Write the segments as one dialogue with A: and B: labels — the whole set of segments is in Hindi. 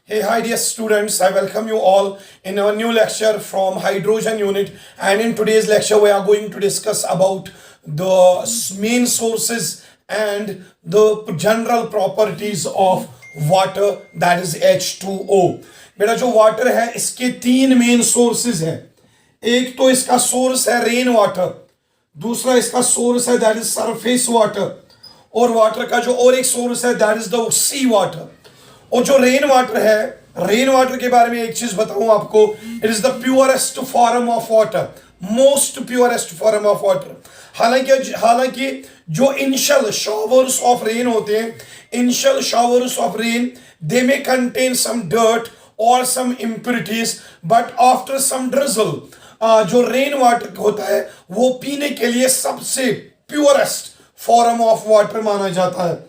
A: Hey, hi dear students, I welcome you all in our new lecture from hydrogen unit, and in today's lecture we are going to discuss about the main sources and the general properties of water, that is H2O. बेटा जो वाटर है इसके तीन मेन सोर्सेज हैं. एक तो इसका सोर्स है रेन वाटर, दूसरा इसका सोर्स है दैट इज सरफेस वाटर, और वाटर का जो और एक सोर्स है that is the sea water. और जो रेन वाटर है, रेन वाटर के बारे में एक चीज बताऊं आपको, it is the purest form of water, most purest form of water. हालांकि जो इनिशियल शावर्स ऑफ रेन होते हैं, initial showers of rain they may contain some dirt और some impurities, but after some drizzle जो रेन वाटर होता है वो पीने के लिए सबसे प्योरेस्ट फॉर्म ऑफ वाटर माना जाता है.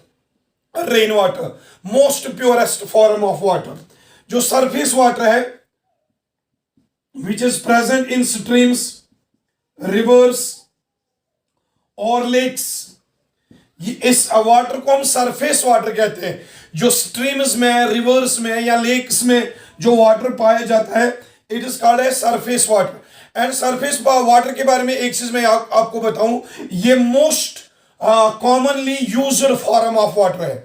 A: Rain water most purest form of water. जो सरफेस वाटर है which is present in streams, reverse और लेक्स, इस वाटर को हम सरफेस वाटर कहते हैं. जो स्ट्रीम्स में, रिवर्स में या लेक्स में जो वाटर पाया जाता है it is called as surface water. And surface water के बारे में एक चीज मैं आपको बताऊं, ये most commonly used form of water है.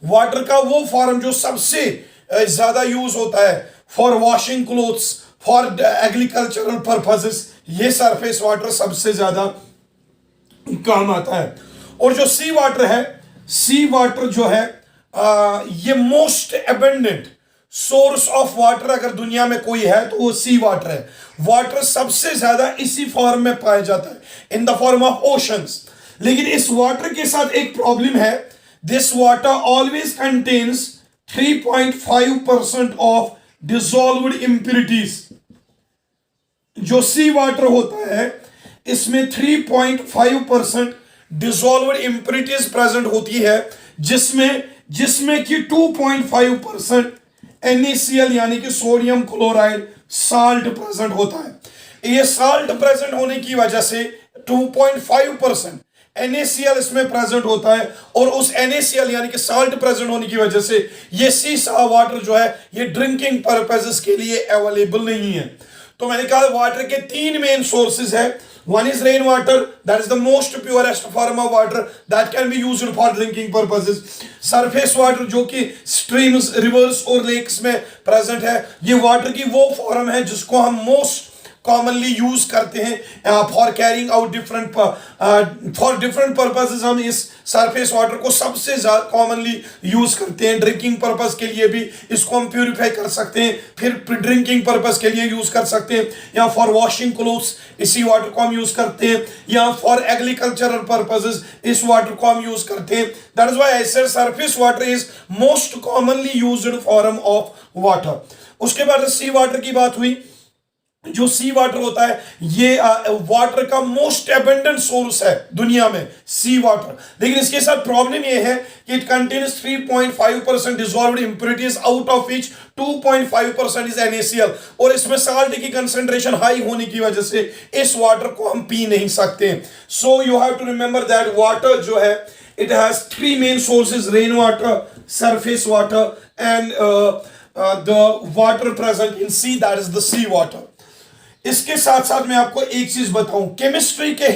A: वाटर का वो फॉर्म जो सबसे ज्यादा यूज होता है for washing clothes, for agricultural purposes, ये सरफेस वाटर सबसे ज्यादा काम आता है. और जो सी वाटर है, सी वाटर जो है ये most abundant source of water अगर दुनिया में कोई है तो वो सी वाटर है. वाटर सबसे ज्यादा इसी फॉर्म में पाया जाता है in the form of oceans. लेकिन इस वाटर के साथ एक प्रॉब्लम है, this water always contains 3.5% of dissolved impurities. जो सी वाटर होता है इसमें 3.5% dissolved impurities प्रेजेंट होती है, जिसमें कि 2.5% NaCl यानी कि सोडियम क्लोराइड साल्ट प्रेजेंट होता है. ये साल्ट प्रेजेंट होने की वजह से 2.5% NaCl इसमें प्रेजेंट होता है, और उस NaCl यानी कि साल्ट प्रेजेंट होने की वजह से ये सी वाटर जो है ये ड्रिंकिंग पर्पसेस के लिए अवेलेबल नहीं है. तो मैंने कहा वाटर के तीन मेन सोर्सेज है. One is rain water, that is the most purest form of water that can be used for drinking purposes. Surface water जो कि स्ट्रीम्स, रिवर्स और लेक्स में प्रेजेंट है, ये वाटर की वो फॉर्म है जिसको हम मोस्ट कॉमनली यूज करते हैं for carrying out different purposes. हम इस सरफेस वाटर को सबसे ज्यादा कॉमनली यूज करते हैं. ड्रिंकिंग पर्पस के लिए भी इसको हम प्यूरिफाई कर सकते हैं, फिर ड्रिंकिंग पर्पस के लिए यूज कर सकते हैं, या फॉर वॉशिंग क्लोथ्स इसी वाटर को हम यूज करते हैं, या फॉर एग्रीकल्चरल पर्पसेस इस वाटर को हम यूज करते हैं. That is why I said surface water is most commonly used form of water. उसके बाद सी वाटर की बात हुई. जो सी वाटर होता है ये वाटर का मोस्ट एबंडेंट सोर्स है दुनिया में, सी वाटर. लेकिन इसके साथ प्रॉब्लम ये है कि it contains 3.5% dissolved impurities, out of which 2.5% is NaCl. और इसमें साल्ट की कंसेंट्रेशन हाई होने की वजह से इस वाटर को हम पी नहीं सकते. So you have to remember that water जो है it has three main sources, rain water, surface water and the water present in sea, that is the sea water. इसके साथ साथ मैं आपको एक चीज बताऊं, केमिस्ट्री के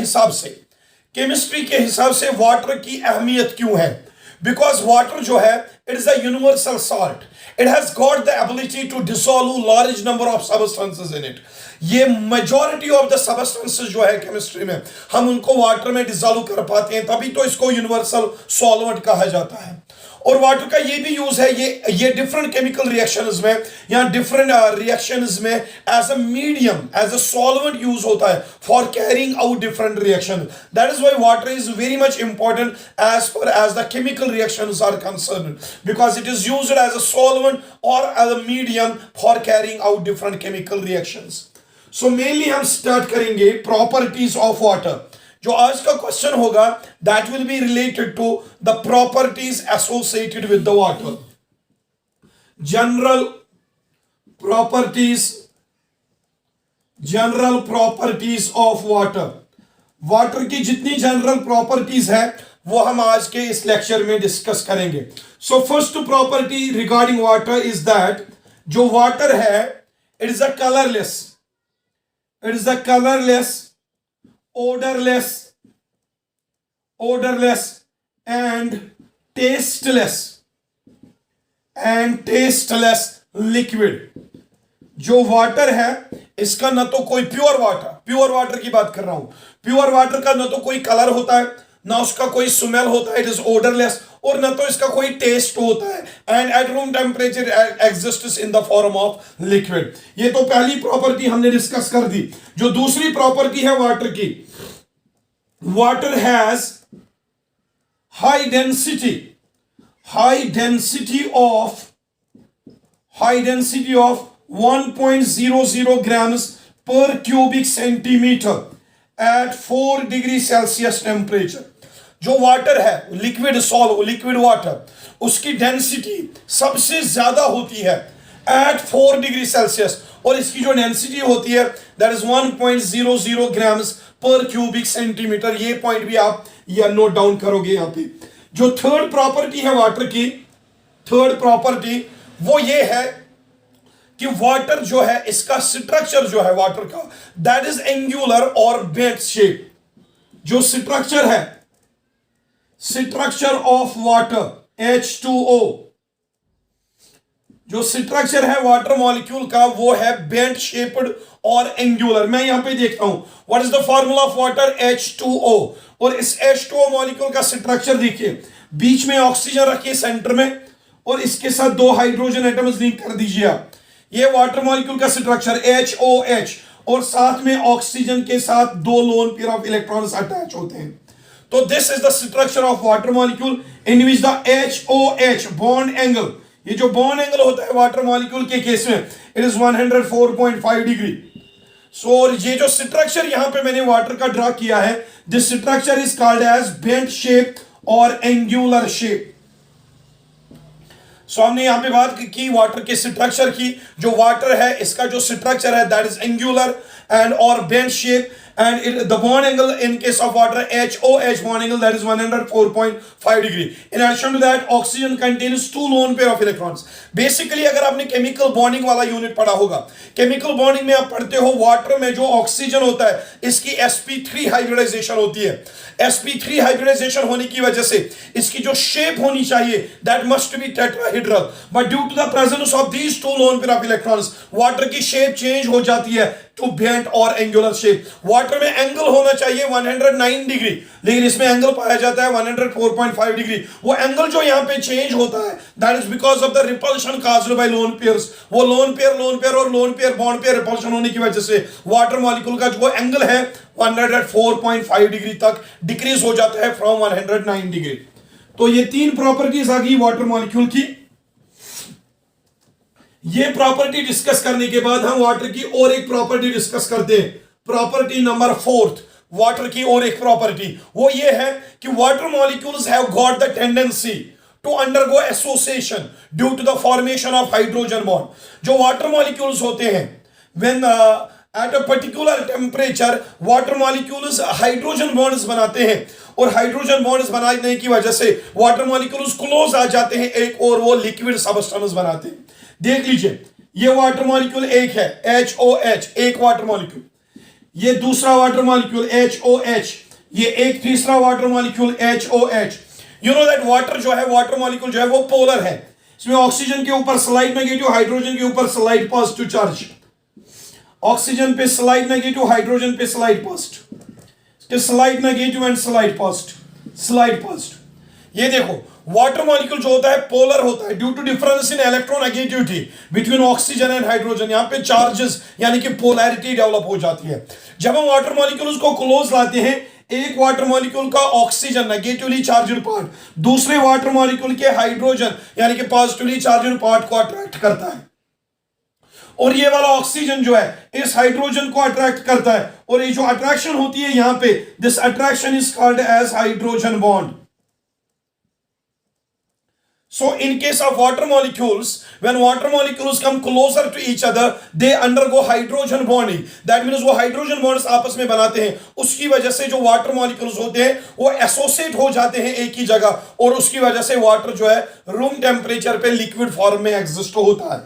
A: हिसाब से वाटर की अहमियत क्यों है. बिकॉज वाटर जो है it is a universal salt, it has got the ability to dissolve large number of substances in it. ये मेजॉरिटी ऑफ द सबस्टेंसेस जो है केमिस्ट्री में हम उनको वाटर में डिसॉल्व कर पाते हैं, तभी तो इसको यूनिवर्सल सॉल्वेंट कहा जाता है. और वाटर का ये भी यूज है, ये डिफरेंट केमिकल रिएक्शंस में या डिफरेंट रिएक्शंस में as a medium, as a solvent use होता है for carrying out different reaction. That is why water is very much important as far as the chemical reactions are concerned, because it is used as a solvent or as a medium for carrying out different chemical reactions. So mainly हम स्टार्ट करेंगे प्रॉपर्टीज ऑफ वाटर. जो आज का क्वेश्चन होगा that will be related to the properties associated with the water. General properties of water. Water की जितनी जनरल प्रॉपर्टीज है वो हम आज के इस लेक्चर में डिस्कस करेंगे। So first property regarding water is that जो वाटर है it is a colourless, it is a colourless, odorless and tasteless liquid। जो वाटर है इसका ना तो कोई प्योर वाटर की बात कर रहा हूं, प्योर वाटर का ना तो कोई कलर होता है, ना उसका कोई स्मेल होता है, इट इज ओडरलेस, और ना तो इसका कोई टेस्ट होता है, and at room temperature exists in the form of liquid. ये तो पहली प्रॉपर्टी हमने डिस्कस कर दी। जो दूसरी प्रॉपर्टी है वाटर की, water has high density of 1.00 grams per cubic centimeter at 4 degree Celsius temperature। जो वाटर है लिक्विड वाटर, उसकी डेंसिटी सबसे ज्यादा होती है एट 4 डिग्री सेल्सियस, और इसकी जो डेंसिटी होती है दैट इज 1.00 ग्राम्स पर क्यूबिक सेंटीमीटर। ये पॉइंट भी आप या नोट डाउन करोगे यहां पे। जो थर्ड प्रॉपर्टी है वाटर की, थर्ड प्रॉपर्टी वो ये है कि वाटर जो है इसका स्ट्रक्चर जो है वाटर का दैट इज एंगुलर और बेंट शेप। जो स्ट्रक्चर है, स्ट्रक्चर ऑफ वाटर H2O, जो स्ट्रक्चर है वाटर मॉलिक्यूल का वो है बेंट शेप्ड और एंगुलर। मैं यहां पे देखता हूं what is the formula of water H2O, और इस H2O मॉलिक्यूल का स्ट्रक्चर देखिए, बीच में ऑक्सीजन रखिए सेंटर में, और इसके साथ दो हाइड्रोजन एटम्स लिंक कर दीजिए आप। ये वाटर मॉलिक्यूल का स्ट्रक्चर HOH, और साथ में ऑक्सीजन के साथ दो loan pair of electrons attach होते हैं। तो this is the structure of water molecule in which the HOH bond angle, ये जो बॉन्ड एंगल होता है वाटर मॉलिक्यूल के केस में इट इज 104.5 डिग्री। सो ये जो स्ट्रक्चर यहां पे मैंने वाटर का ड्रा किया है, this structure is called as bent shape और एंगुलर शेप। सो हमने यहां पे बात की वाटर के स्ट्रक्चर की। जो वाटर है इसका जो स्ट्रक्चर है दैट इज एंगुलर एंड और bent shape, and the bond angle in case of water HOH bond angle that is 104.5 degree। in addition to that oxygen contains two lone pair of electrons। basically अगर आपने केमिकल बॉन्डिंग वाला यूनिट पढ़ा होगा, केमिकल बॉन्डिंग में आप पढ़ते हो वाटर में जो ऑक्सीजन होता है इसकी sp3 हाइब्रिडाइजेशन होती है। sp3 हाइब्रिडाइजेशन होने की वजह से इसकी जो शेप होनी चाहिए that must be tetrahedral, but due to the presence of these two lone pair of electrons water की शेप चेंज हो जाती है टू बेंट और एंगुलर शेप। वाटर में एंगल होना चाहिए 109 डिग्री, लेकिन इसमें एंगल पाया जाता है 104.5 डिग्री। वो एंगल जो यहां पे चेंज होता है that is because of the repulsion caused by lone pairs. वो लोन पेयर और lone pair bond pair repulsion होने की वजह से वाटर मॉलिक्यूल का जो एंगल है 104.5 डिग्री तक डिक्रीज हो जाता है फ्रॉम 109 डिग्री। तो ये तीन प्रॉपर्टीज आ गई वाटर मॉलिक्यूल की। ये प्रॉपर्टी डिस्कस करने के बाद हम वाटर की और एक प्रॉपर्टी डिस्कस करते हैं, प्रॉपर्टी नंबर फोर्थ। वाटर की और एक प्रॉपर्टी वो ये है कि water molecules have got the tendency to undergo association due to the formation of hydrogen bond. जो वाटर मॉलिक्यूल्स होते हैं when at a particular temperature water molecules hydrogen bonds बनाते हैं, और हाइड्रोजन बॉन्ड्स बनाने की वजह से वाटर मॉलिक्यूल्स क्लोज आ जाते हैं एक, और वो लिक्विड सब्सटेंस बनाते हैं। देख लीजिए ये वाटर मॉलिक्यूल एक है HOH, एक वाटर मॉलिक्यूल, ये दूसरा वाटर मॉलिक्यूल HOH, ये एक तीसरा water molecule HOH। You know that water जो है वाटर मॉलिक्यूल जो है वो पोलर है, इसमें ऑक्सीजन के ऊपर स्लाइड नेगेटिव, हाइड्रोजन के ऊपर स्लाइड पॉजिटिव चार्ज, ऑक्सीजन पे स्लाइड नेगेटिव, हाइड्रोजन पे slide positive, slide negative and slide positive. ये देखो वाटर मॉलिक्यूल जो होता है पोलर होता है due to difference in electronegativity between oxygen and hydrogen. यहां पे चार्जेस यानी कि पोलैरिटी डेवलप हो जाती है। जब हम वाटर मॉलिक्यूल्स को क्लोज लाते हैं, एक वाटर मॉलिक्यूल का ऑक्सीजन नेगेटिवली चार्जड पार्ट दूसरे वाटर मॉलिक्यूल के हाइड्रोजन यानी कि पॉजिटिवली चार्जड पार्ट को अट्रैक्ट करता है, और ये वाला ऑक्सीजन जो है इस हाइड्रोजन को अट्रैक्ट करता है, और ये जो अट्रैक्शन होती है यहां पे this attraction is called as hydrogen bond. So in case of water molecules, when water molecules come closer to each other, they undergo hydrogen bonding. That means वो hydrogen bonds आपस में बनाते हैं, उसकी वजह से जो water molecules होते हैं वो associate हो जाते हैं एक ही जगह, और उसकी वजह से water जो है room temperature पे liquid form में exist होता है.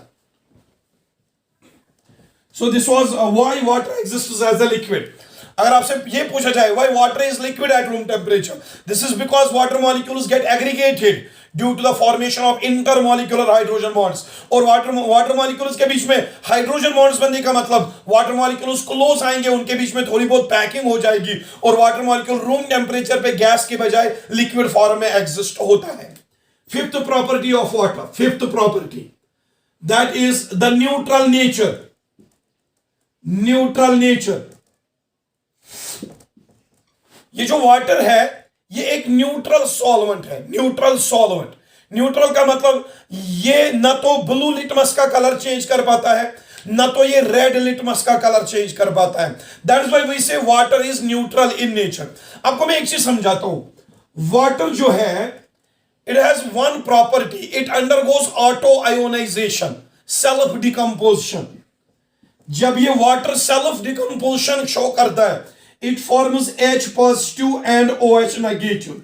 A: So this was why water exists as a liquid. अगर आपसे ये पूछा जाए why water is liquid at room temperature, this is because water molecules get aggregated due to the formation of intermolecular hydrogen bonds. और water molecules के बीच में hydrogen bonds बनने का मतलब water molecules close आएंगे, उनके बीच में थोड़ी बहुत पैकिंग हो जाएगी, और water molecule room temperature पे गैस के बजाय liquid form में exist होता है. Fifth property of water, fifth property, that is the neutral nature. Neutral nature. ये जो वाटर है ये एक न्यूट्रल सॉल्वेंट है. न्यूट्रल सॉल्वेंट, न्यूट्रल का मतलब ये न तो ब्लू लिटमस का कलर चेंज कर पाता है, न तो ये रेड लिटमस का कलर चेंज कर पाता है. That's why we say water is neutral in nature. आपको मैं एक चीज समझाता हूं. वाटर जो है it has one property, it undergoes auto ionization, self decomposition. जब ये वाटर सेल्फ डिकम्पोजिशन शो करता है, it forms H positive and OH negative.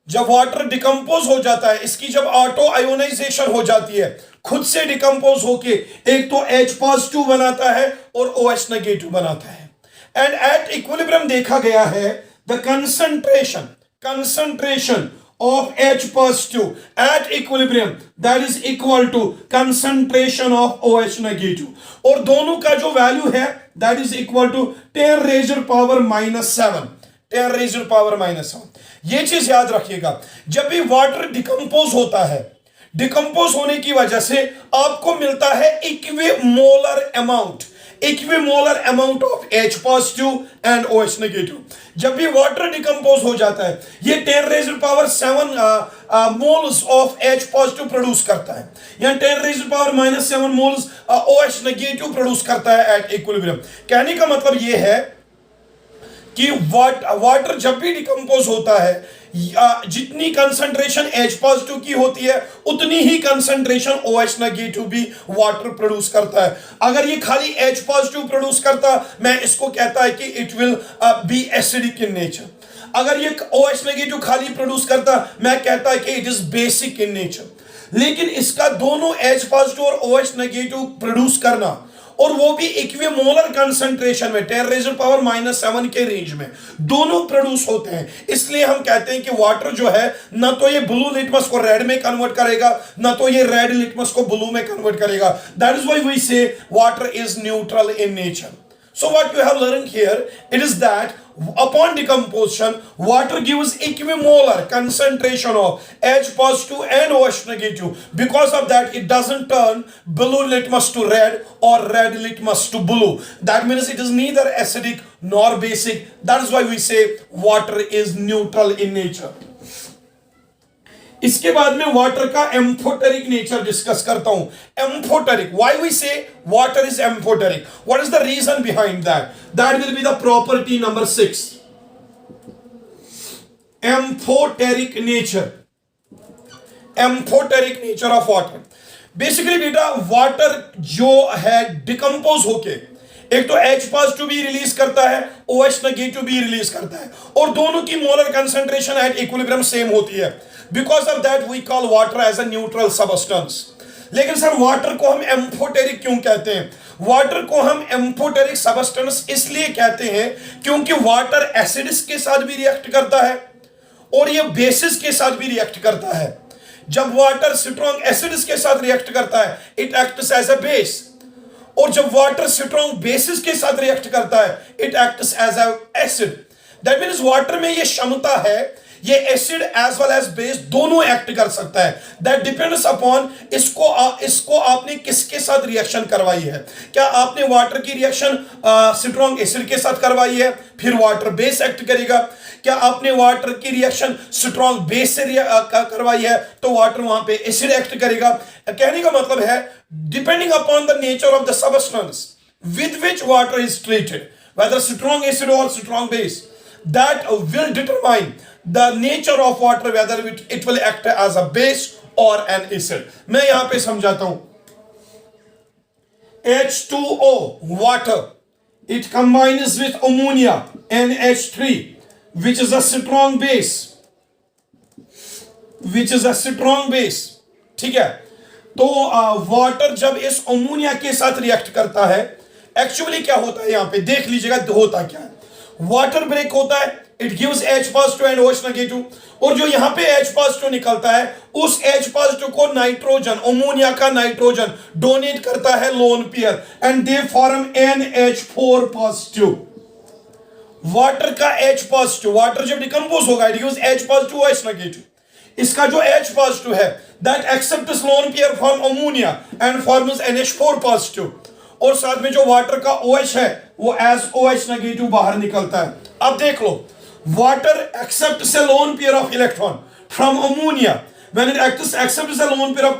A: जब वाटर डिकम्पोज हो जाता है, इसकी जब ऑटो आयोनाइजेशन हो जाती है, खुद से डिकम्पोज होके एक तो H पॉजिटिव बनाता है और OH नेगेटिव बनाता है. एंड एट इक्विलिब्रियम देखा गया है the concentration of H positive at equilibrium that is equal to concentration of OH negative, और दोनों का जो वैल्यू है that is equal to 10 raised power minus 7. 10 raised power minus 7. ये चीज याद रखिएगा. जब भी वाटर डिकम्पोज होता है, डिकम्पोज होने की वजह से आपको मिलता है equimolar amount of H positive and OH negative. जब भी वाटर डिकम्पोज हो जाता है, ये 10 raised power 7 moles of H positive produce करता है, या 10 raised power minus 7 moles OH negative produce करता है एट इक्विलिब्रियम. कहने का मतलब ये है कि वाटर जब भी डिकम्पोज होता है, जितनी कंसंट्रेशन H पॉजिटिव की होती है उतनी ही कंसंट्रेशन OH नेगेटिव भी वाटर प्रोड्यूस करता है. अगर ये खाली H पॉजिटिव प्रोड्यूस करता, मैं इसको कहता है कि it will be acidic in nature. अगर ये OH नेगेटिव खाली प्रोड्यूस करता, मैं कहता है कि it is basic in nature. लेकिन इसका दोनों H पॉजिटिव और OH नेगेटिव प्रोड्यूस करना, और वो भी इक्विमोलर कंसंट्रेशन में 10 raised power minus 7 के रेंज में, दोनों प्रोड्यूस होते हैं. इसलिए हम कहते हैं कि वाटर जो है ना तो ये ब्लू लिटमस को रेड में कन्वर्ट करेगा, ना तो ये रेड लिटमस को ब्लू में कन्वर्ट करेगा. That is why we say water is neutral in nature. So what you have learned here, it is that upon decomposition, water gives equimolar concentration of H positive and OH negative. Because of that, it doesn't turn blue litmus to red or red litmus to blue. That means it is neither acidic nor basic. That is why we say water is neutral in nature. इसके बाद में वाटर का एम्फोटेरिक नेचर डिस्कस करता हूं. Amphoteric, why we say water is amphoteric, what is the reason behind that? That will be the property number 6. Amphoteric nature. Amphoteric nature of water. Basically बेटा वाटर जो है डिकम्पोज होके एक तो H पॉजिटिव भी रिलीज करता है, OH नेगेटिव भी रिलीज करता है, और दोनों की molar concentration at equilibrium same होती है. Because of that we call water as a neutral substance. लेकिन सर वाटर को हम एम्फोटेरिक क्यों कहते हैं? वाटर को हम एम्फोटेरिक सबस्टेंस इसलिए कहते हैं क्योंकि वाटर एसिड्स के साथ भी रिएक्ट करता है और ये बेसिस के साथ भी रिएक्ट करता है. जब वाटर स्ट्रॉन्ग एसिड्स के साथ रिएक्ट करता है, it acts as a base, और जब वाटर स्ट्रॉन्ग बेसिस के साथ रिएक्ट करता है, it acts as a acid. That means water में ये क्षमता है, ये acid as well as base दोनों एक्ट कर सकता है. दैट डिपेंड्स अपॉन इसको आपने किसके साथ रिएक्शन करवाई है. क्या आपने वाटर की रिएक्शन स्ट्रॉन्ग एसिड के साथ करवाई है, फिर वाटर बेस एक्ट करेगा. क्या आपने वाटर की रिएक्शन स्ट्रॉन्ग बेस से करवाई है, तो वाटर वहां पे एसिड एक्ट करेगा. कहने का मतलब है depending upon the nature of the substance with which water is treated, whether strong acid or strong base, that will determine the nature of water whether it will act as a base और एन एसिड। मैं यहां पे समझाता हूं। H2O water, it combines with ammonia NH3 which is a strong base, ठीक है। तो वाटर जब इस अमोनिया के साथ रिएक्ट करता है, एक्चुअली क्या होता है यहां पे देख लीजिएगा, होता क्या है। वाटर ब्रेक होता है, it gives H positive and OH negative, और जो यहां पे H पॉजिटिव निकलता है उस H पॉजिटिव को नाइट्रोजन, अमोनिया का नाइट्रोजन डोनेट करता है lone pair and they form NH4 positive. Water का H पॉजिटिव, वाटर जब डिकम्पोज होगा it gives H positive OH negative. इसका जो H पॉजिटिव है that accepts lone pair from ammonia and forms NH4 positive, और साथ में जो वाटर का OH है वो एज OH नेगेटिव बाहर निकलता है। अब देख लो, water accepts a lone pair of electron from ammonia. When it accepts a lone pair of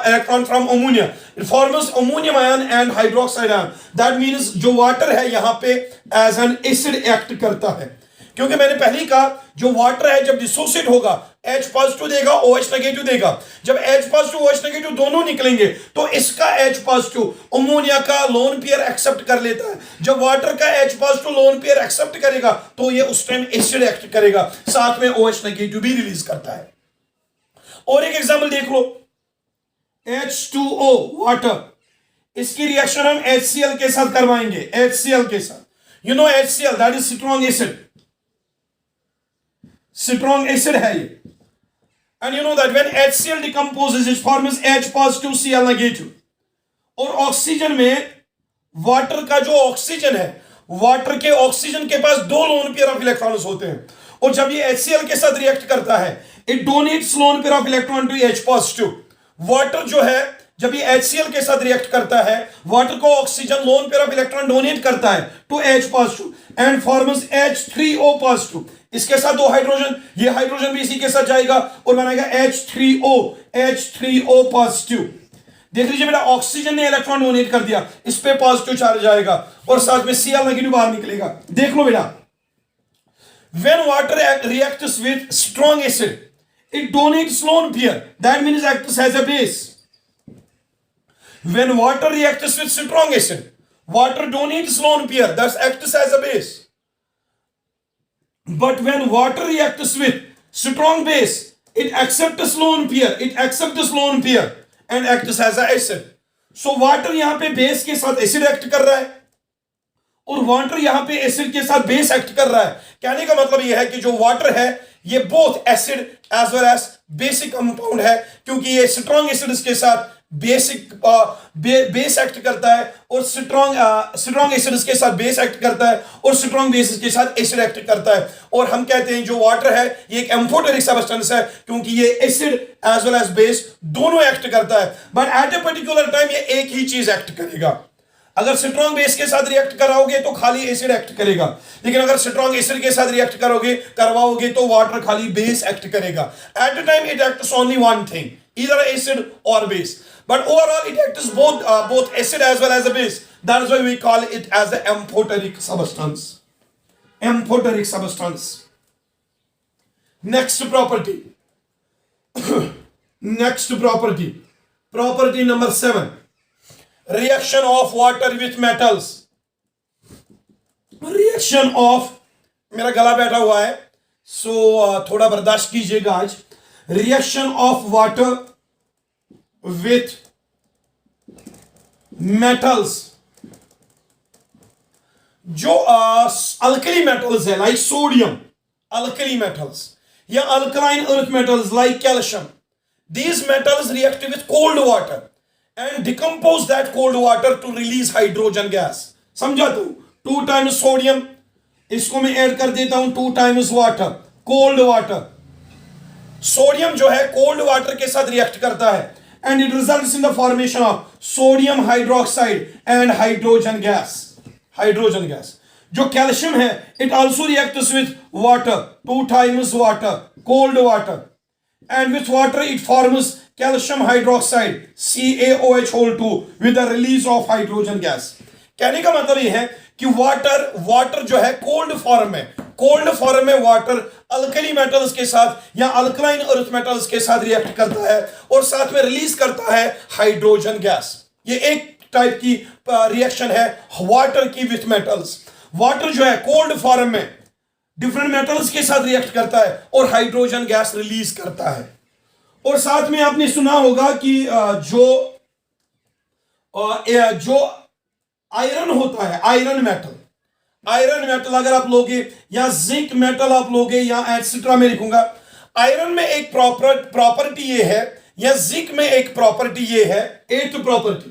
A: electron from ammonia, it forms ammonium ion and hydroxide ion. That means जो water है यहाँ पे as an acid act करता है, क्योंकि मैंने पहले ही कहा जो वाटर है जब डिसोसिएट होगा H पॉजिटिव देगा OH नेगेटिव देगा। जब H पॉजिटिव OH नेगेटिव दोनों निकलेंगे तो इसका H पॉजिटिव अमोनिया का लोन पेयर एक्सेप्ट कर लेता है। जब वाटर का H positive lone pair accept करेगा तो ये उस टाइम एसिड एक्ट करेगा, साथ में OH नेगेटिव भी रिलीज करता है। और एक एग्जांपल देख लो, H2O वाटर, इसकी रिएक्शन हम HCl के साथ करवाएंगे, HCl के साथ। You know HCl that is strong acid, strong acid है ये। And you know that when HCl decomposes it forms H positive Cl negative. और ऑक्सीजन में वाटर का जो ऑक्सीजन है, वाटर के ऑक्सीजन के पास दो लोन पेयर ऑफ इलेक्ट्रॉन्स होते हैं, और जब ये HCl के साथ रिएक्ट करता है it donates lone pair of electron to H positive. Water जो है जब ये HCl के साथ रिएक्ट करता है, वाटर को oxygen lone pair of electron donate करता है to H positive and forms H3O positive. इसके साथ दो हाइड्रोजन, ये हाइड्रोजन भी इसी के साथ जाएगा और बनाएगा H3O पॉजिटिव। देख लीजिए बेटा, ऑक्सीजन ने इलेक्ट्रॉन डोनेट कर दिया, इस पे पॉजिटिव चार्ज आएगा और साथ में Cl नेगेटिव बाहर निकलेगा। देख लो बेटा, when water reacts with strong acid it donates lone pair, that means acts as a base. When water reacts with strong acid, water donates lone pair, that acts as a base. But when water reacts with strong base, it accepts lone pair and acts as a acid. So water यहाँ पे base के साथ acid act कर रहा है और वाटर यहां पे एसिड के साथ बेस एक्ट कर रहा है। कहने का मतलब यह है कि जो वाटर है ये both acid as well as basic compound है, क्योंकि ये स्ट्रॉन्ग एसिड्स के साथ बेसिक बेस एक्ट करता है और स्ट्रॉन्ग एसिड्स के साथ बेस एक्ट करता है और स्ट्रॉन्ग बेसिस के साथ एसिड एक्ट करता है। और हम कहते हैं जो वाटर है ये एक एम्फोटेरिक सब्सटेंस है, क्योंकि ये acid as well as base दोनों एक्ट करता है, but at a particular time ये एक ही चीज एक्ट करेगा। अगर स्ट्रॉन्ग बेस के साथ रिएक्ट कराओगे तो खाली एसिड एक्ट करेगा, लेकिन अगर स्ट्रॉन्ग एसिड के साथ रिएक्ट करवाओगे तो वाटर खाली बेस एक्ट करेगा। At a time it acts only one thing, either acid or base, but overall it acts both acid as well as a base. That is why we call it as the amphoteric substance. Amphoteric substance. Next property. Property number 7. Reaction of water with metals. Reaction of, मेरा गला बैठा हुआ है सो थोड़ा बर्दाश्त कीजिएगा आज। Reaction of water with metals. जो अल्कली मेटल्स है लाइक सोडियम, अल्कली मेटल्स या alkaline earth metals like calcium, these metals react with cold water and decompose that cold water to release hydrogen gas. समझा तू? 2 times sodium, इसको मैं ऐड कर देता हूं 2 times water, cold water. Sodium जो है कोल्ड वाटर के साथ रिएक्ट करता है and it results in the formation of sodium hydroxide and hydrogen gas. जो कैल्शियम है it also reacts with water, 2 times water, cold water, and with water it forms calcium hydroxide CaOH2 with the release of hydrogen gas. कहने का मतलब यह है कि वाटर जो है कोल्ड फॉर्म में, कोल्ड फॉर्म में वाटर अल्कली मेटल्स के साथ या अल्कलाइन अर्थ मेटल्स के साथ रिएक्ट करता है और साथ में रिलीज करता है हाइड्रोजन गैस। ये एक टाइप की रिएक्शन है वाटर की विथ मेटल्स। वाटर जो है कोल्ड फॉर्म में डिफरेंट मेटल्स के साथ रिएक्ट करता है और हाइड्रोजन गैस रिलीज करता है। और साथ में आपने सुना होगा कि जो आयरन होता है, आयरन मेटल अगर आप लोगे या जिंक मेटल आप लोगे या एटसेट्रा में लिखूंगा, आयरन में एक प्रॉपर्टी ये है या जिंक में एक प्रॉपर्टी ये है, एथ property,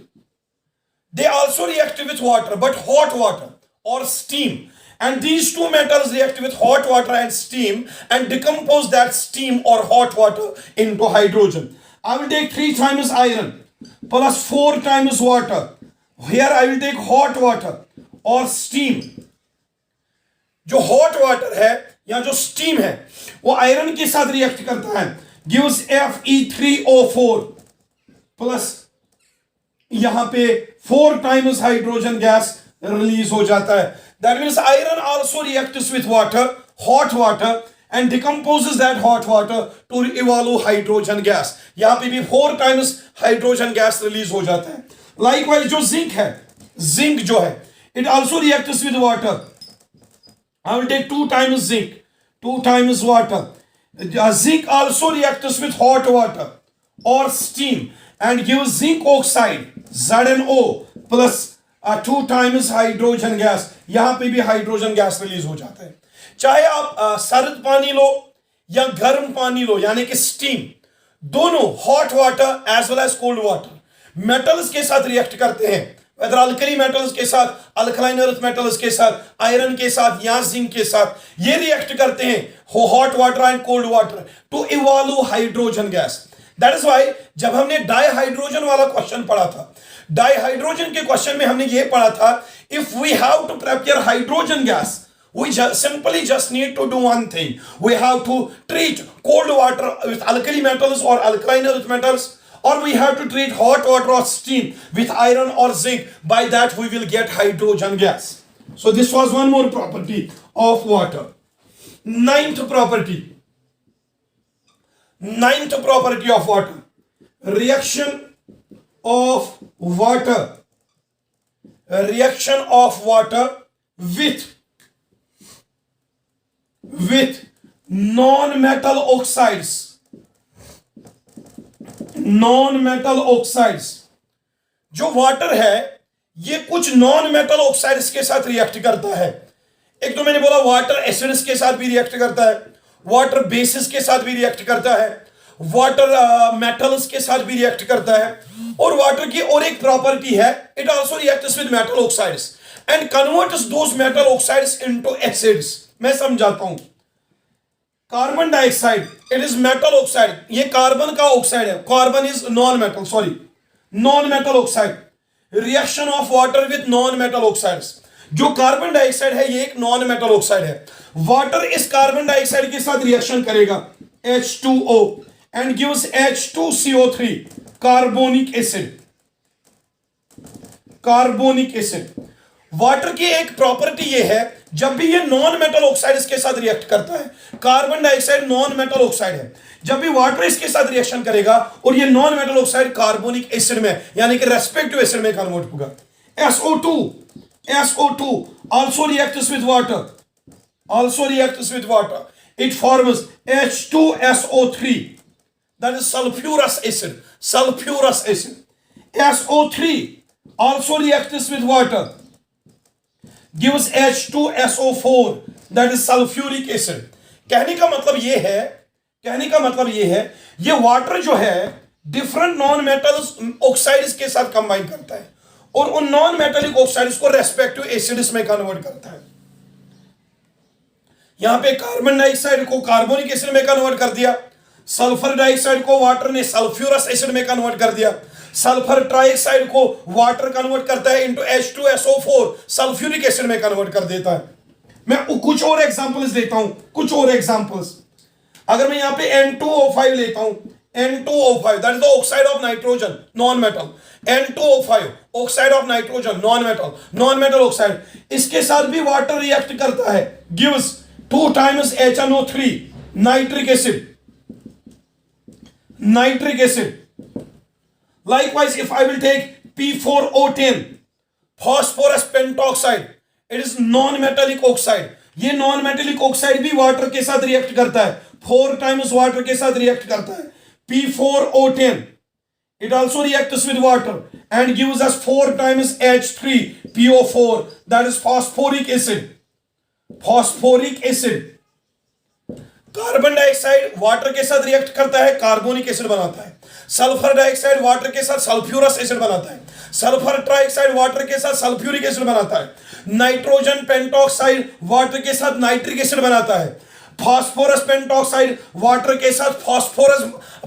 A: they also react with water but hot water और steam, and these two metals react with hot water and steam and decompose that steam or hot water into hydrogen. I will take 3 times iron plus 4 times water. Here I will take hot water or steam. जो hot water है या जो steam है वो आयरन के साथ रिएक्ट करता है, gives Fe3O4 plus यहां पे 4 times हाइड्रोजन गैस रिलीज हो जाता है। That means iron also reacts with water, hot water, and decomposes that hot water to evolve hydrogen gas. यहाँ पे भी 4 times hydrogen gas release हो जाता है। Likewise जो zinc है, zinc जो है, it also reacts with water. I will take 2 times zinc, 2 times water. Zinc also reacts with hot water or steam and gives zinc oxide, ZnO plus 2 times hydrogen gas. यहां पे भी हाइड्रोजन गैस रिलीज हो जाता है। चाहे आप सर्द पानी लो या गर्म पानी लो यानी कि स्टीम, दोनों hot water as well as cold water metals के साथ रिएक्ट करते हैं, वेदर अल्कली मेटल्स के साथ, अल्कलाइन अर्थ मेटल्स के साथ, आयरन के साथ या जिंक के साथ, ये रिएक्ट करते हैं hot water and cold water to evolve hydrogen gas. That is why जब हमने डाइहाइड्रोजन वाला क्वेश्चन पढ़ा था, डाइहाइड्रोजन के क्वेश्चन में हमने ये पढ़ा था, if we have to prepare hydrogen gas, we simply just need to do one thing. We have to treat cold water with alkali metals or alkaline earth metals, or we have to treat hot water or steam with iron or zinc. By that we will get hydrogen gas. So this was one more property of water. Ninth property of water, reaction of water with non-metal oxides. जो वाटर है ये कुछ नॉन मेटल ऑक्साइड्स के साथ रिएक्ट करता है। एक तो मैंने बोला वाटर एसिड्स के साथ भी रिएक्ट करता है, वाटर बेसिस के साथ भी रिएक्ट करता है, वाटर मेटल्स के साथ भी रिएक्ट करता है, और वाटर की और एक प्रॉपर्टी है, it also reacts with metal oxides and converts those metal oxides into acids. मैं समझाता हूं। Carbon dioxide it is metal oxide, ये कार्बन का ऑक्साइड है, carbon is non metal oxide. Reaction of water with non metal oxides, जो कार्बन डाइऑक्साइड है ये एक नॉन मेटल ऑक्साइड है। वाटर इस कार्बन डाइऑक्साइड के साथ रिएक्शन करेगा H2O and gives H2CO3 carbonic acid. Water की एक प्रॉपर्टी ये है, जब भी ये नॉन मेटल ऑक्साइड्स के साथ रिएक्ट करता है, carbon dioxide non metal oxide है, जब भी वाटर इसके साथ रिएक्शन करेगा और ये non metal oxide carbonic acid में यानी कि रेस्पेक्टिव एसिड में कन्वर्ट होगा। SO2 also reacts with water, it forms H2SO3, that is sulfurous acid. SO3 also reacts with water, gives H2SO4, that is sulfuric acid. कहने का मतलब ये है ये वाटर जो है डिफरेंट नॉन मेटल्स ऑक्साइड्स के साथ कंबाइन करता है और उन नॉन मेटेलिक ऑक्साइड्स को रेस्पेक्टिव एसिड्स में कन्वर्ट करता है। यहां पे कार्बन डाइऑक्साइड को कार्बोनिक एसिड में कन्वर्ट कर दिया, सल्फर डाइऑक्साइड को वाटर ने सल्फ्यूरस एसिड में कन्वर्ट कर दिया, सल्फर ट्राइऑक्साइड को वाटर कन्वर्ट करता है इनटू H2SO4 सल्फ्यूरिक एसिड में कन्वर्ट कर देता है। मैं कुछ और एग्जांपल्स देता हूं, अगर मैं यहां पे N2O5 लेता हूं, N2O5 that is the oxide of nitrogen non metal, N2O5 oxide of nitrogen non metal oxide, इसके साथ भी वाटर रिएक्ट करता है, gives 2 times HNO3, nitric acid. Nitric acid. Likewise, if I will take P4O10, phosphorus pentoxide, it is non-metallic oxide. ये non-metallic oxide भी वाटर के साथ रिएक्ट करता है, 4 times वाटर के साथ रिएक्ट करता है. P4O10, it also reacts with water and gives us 4 times H3PO4, that is phosphoric acid. Phosphoric acid. Carbon dioxide water के साथ रिएक्ट करता है, कार्बोनिक एसिड बनाता है. सल्फर डाइऑक्साइड वाटर के साथ सल्फ्यूरस एसिड बनाता है. सल्फर ट्राइऑक्साइड वाटर के साथ सल्फ्यूरिक एसिड बनाता है. नाइट्रोजन पेंटॉक्साइड वाटर के साथ नाइट्रिक एसिड बनाता है. फास्फोरस पेंटॉक्साइड वाटर के साथ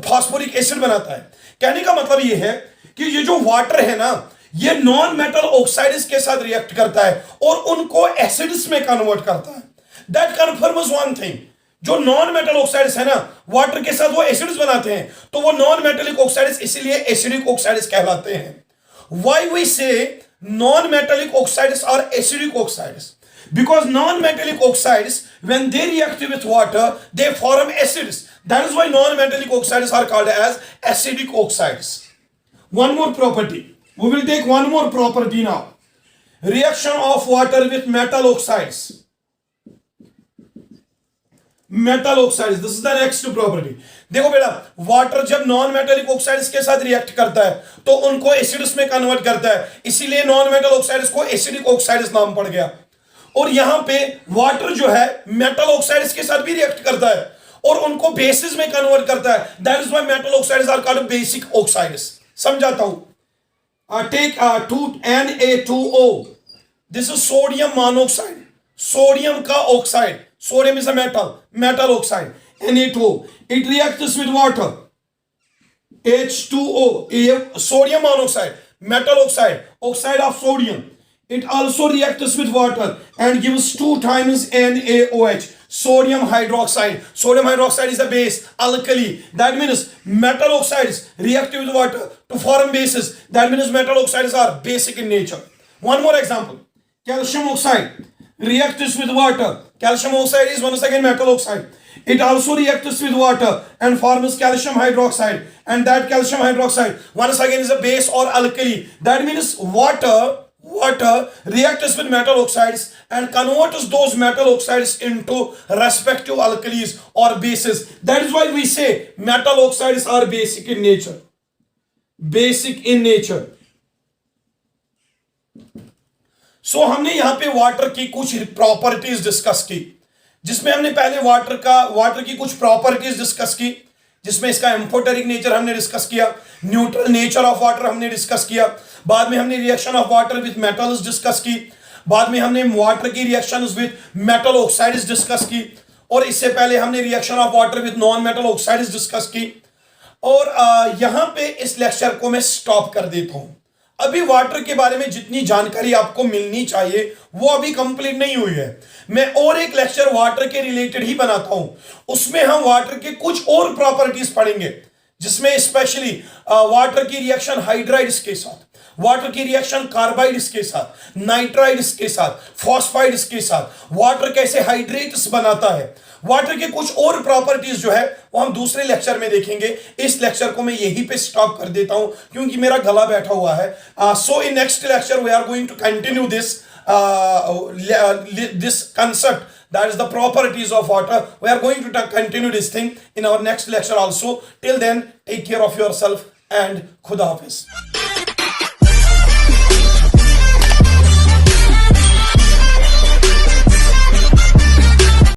A: फास्फोरिक एसिड बनाता है. कहने का मतलब यह है कि ये जो वाटर है ना, ये नॉन मेटल ऑक्साइड्स के साथ रिएक्ट करता है और उनको एसिड्स में कन्वर्ट करता है. दैट कन्फर्म्स वन थिंग, जो नॉन मेटल ऑक्साइड्स है ना, वाटर के साथ वो एसिड्स बनाते हैं, तो वो नॉन मेटेलिक ऑक्साइड्स इसीलिए एसिडिक ऑक्साइड्स कहलाते हैं. Why we say non metallic oxides are acidic oxides? Because non-metallic oxides, when they react with water, they form acids. That is why non-metallic oxides are called as acidic oxides. One more property. We will take one more property now. Reaction of water with metal oxides. Metal oxides. This is the next property. देखो बेटा, वाटर जब नॉन मेटेलिक ऑक्साइड्स के साथ रिएक्ट करता है तो उनको एसिड्स में कन्वर्ट करता है, इसीलिए नॉन मेटल ऑक्साइड्स को एसिडिक ऑक्साइड्स नाम पड़ गया. और यहां पे वाटर जो है मेटल ऑक्साइड्स के साथ भी रिएक्ट करता है और उनको बेसिस में कन्वर्ट करता है. That is why metal oxides are called basic oxides. समझाता हूं. Take 2Na2O. This is sodium monoxide, sodium का oxide. Sodium is a metal oxide. Na2O, it reacts with water. H2O, sodium monoxide, metal oxide, oxide of sodium. It also reacts with water and gives 2 times NaOH, sodium hydroxide. Sodium hydroxide is a base, alkali. That means metal oxides react with water to form bases. That means metal oxides are basic in nature. One more example. Calcium oxide reacts with water. Calcium oxide is once again metal oxide. It also reacts with water and forms calcium hydroxide, and that calcium hydroxide once again is a base or alkali. That means water reacts with metal oxides and converts those metal oxides into respective alkalis or bases. That is why we say metal oxides are basic in nature. Basic in nature. So हमने यहाँ पे वाटर की कुछ प्रॉपर्टीज डिस्कस की, जिसमें हमने पहले वाटर की कुछ प्रॉपर्टीज डिस्कस की, जिसमें इसका एम्फोटेरिक नेचर हमने डिस्कस किया, न्यूट्रल नेचर ऑफ वाटर हमने डिस्कस किया, बाद में हमने reaction of water with metals discuss की, बाद में हमने वाटर की reactions with metal oxides discuss की, और इससे पहले हमने reaction of water with non metal oxides discuss की. और यहां पे इस लेक्चर को मैं स्टॉप कर देता हूं. अभी वाटर के बारे में जितनी जानकारी आपको मिलनी चाहिए वो अभी कंप्लीट नहीं हुई है. मैं और एक लेक्चर वाटर के रिलेटेड ही बनाता हूं, उसमें हम वाटर के कुछ और प्रॉपर्टीज पढ़ेंगे, जिसमें स्पेशली वाटर की रिएक्शन हाइड्राइड्स के साथ, वाटर की रिएक्शन कार्बाइड्स के साथ, नाइट्राइड्स के साथ, फॉस्फाइड्स के साथ, वाटर कैसे हाइड्रेट्स बनाता है, वाटर के कुछ और प्रॉपर्टीज जो है वो हम दूसरे लेक्चर में देखेंगे. इस लेक्चर को मैं यहीं पे स्टॉप कर देता हूं क्योंकि मेरा गला बैठा हुआ है. So in next lecture we are going to continue this concept, that is the properties of water. We are going to continue this thing in our next lecture also. Till then, take care of yourself and Khuda Hafiz.